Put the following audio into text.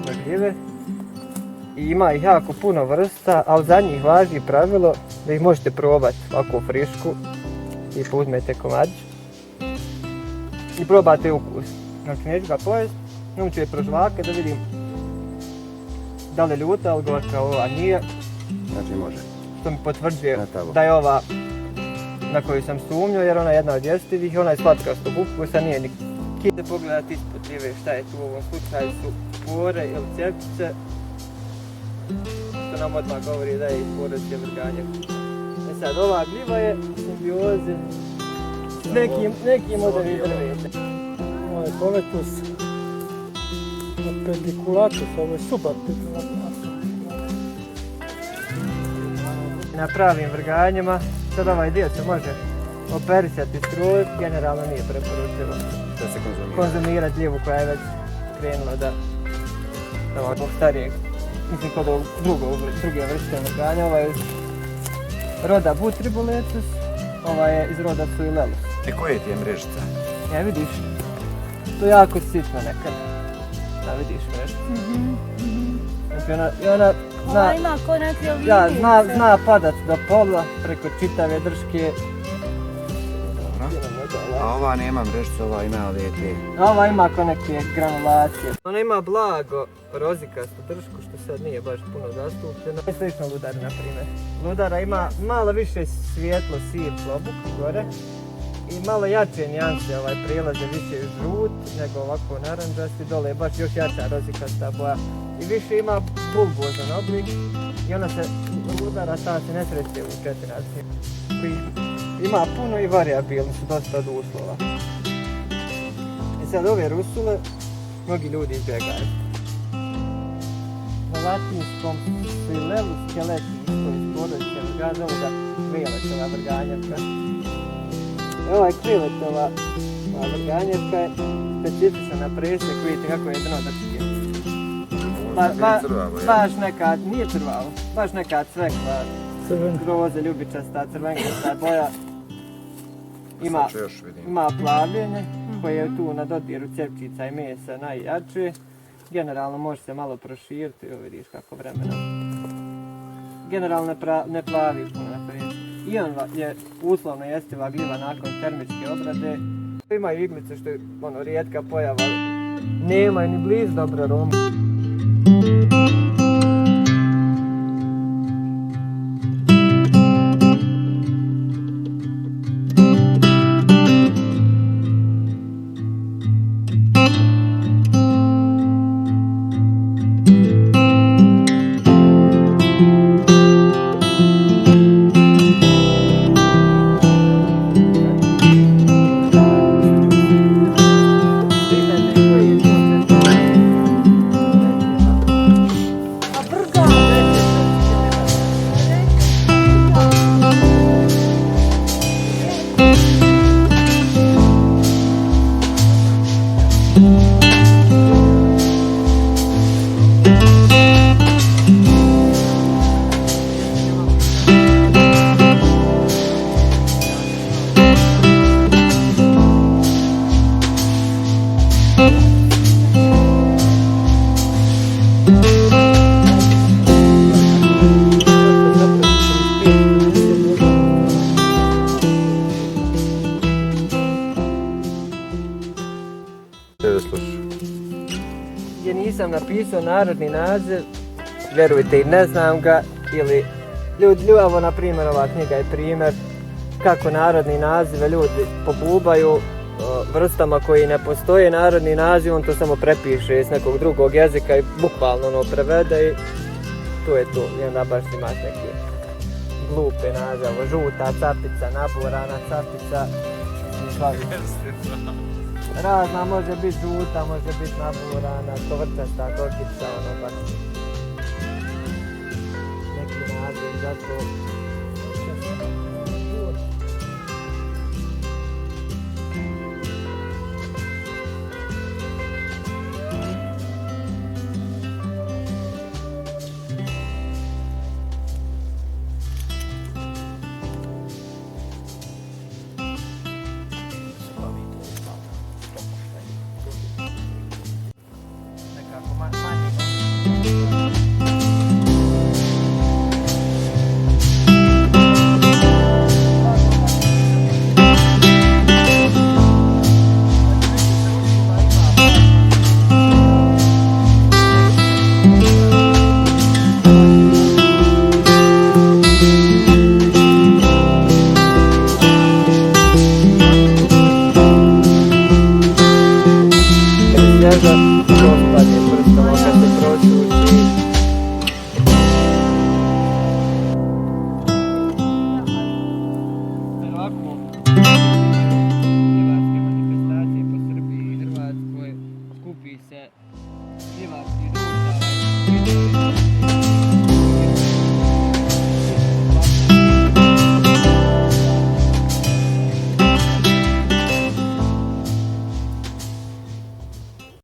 lijepe gljive. I ima ih jako puno vrsta, ali za njih važi pravilo da ih možete probati ovako frišku i uzmete komadić i probate ukus. Znači neću ga pojesti, njom ću je prožvakati da vidim da li je ljuta ili gorka, ova nije. Znači može. Što mi potvrđuje da je ova na koju sam sumnjao jer ona je jedna od jestivih, ona je slatkastog ukusa, nije ni kide. Pogledati ispod gljive šta je tu u ovom slučaju su pore ili cjepice. Što nam odmah govori da je iz porodice vrganjevke. E sad, ova gljiva je simbioze s nekim od ovih drveta. Ovo je Bovetus pediculatus, ovo je subapediculatus. Na pravim vrganjima, sad ovaj dio se može operisati skroz, generalno nije preporučivo Da se konzumirati gljivu koja je već krenula da ovakvog starijeg, mislim kod ovog druge vrste vrganja. Ova je iz roda Butriboletus, ova je iz roda Suilellus. E koje ti je mrežica? Ja vidiš, to je jako sitno nekad. Da vidiš mrežicu. Znači ona Ona ima ko neke linije. Ja, zna padat do pola preko čitave drške. A ova nema mrežicu, ova ima ove A ova ima ko neke granulacije. Ona ima blago rozikastu dršku što sad nije baš puno zastupljeno. Slično ludar na primjer. Ludara ima malo više svijetlo siv klobuk gore i malo jače nijanse prilaze više žut nego ovako naranđasti, dole je baš još jača rozikasta boja. I više ima bulbozan oblik i ona se ludara ta se ne sreće u četinaci. Ima puno i variabilni su dosta od uslova. I sad ove rusule mnogi ljudi izbjegaju. Na latinskom Suilellus skeleti isto iz porodice vrganja, zovu ga kriletova vrganjevka. Ova kriletova vrganjevka je specifična na presjek, vidite kako je dno drške. Baš nekad, nije crvavo, baš nekad cvekla, groze, ljubičasta, crvenkasta boja. Ima plavljenje koje je tu na dodiru cjepčica i mesa najjače. Generalno može se malo proširiti, evo vidiš kako vremena. Generalno ne plavi puno na presjek. I on je uslovno jestiva gljiva nakon termičke obrade. Imaju iglice što je rijetka pojava, nemaju ni blizu dobro aromu. Gdje nisam napisao narodni naziv, vjerujte i ne znam ga, ili evo na primjer ova knjiga je primjer kako narodni nazive ljudi pobubaju vrstama koji ne postoje narodni naziv, on to samo prepiše iz nekog drugog jezika i bukvalno prevede i to je to. I onda baš imaš neke glupe nazive, žuta capica, naborana capica. Razna, može biti žuta, može biti naborana, kovrčasta, kokica, baš neki naziv, zato nekako manje da to spadne prstom.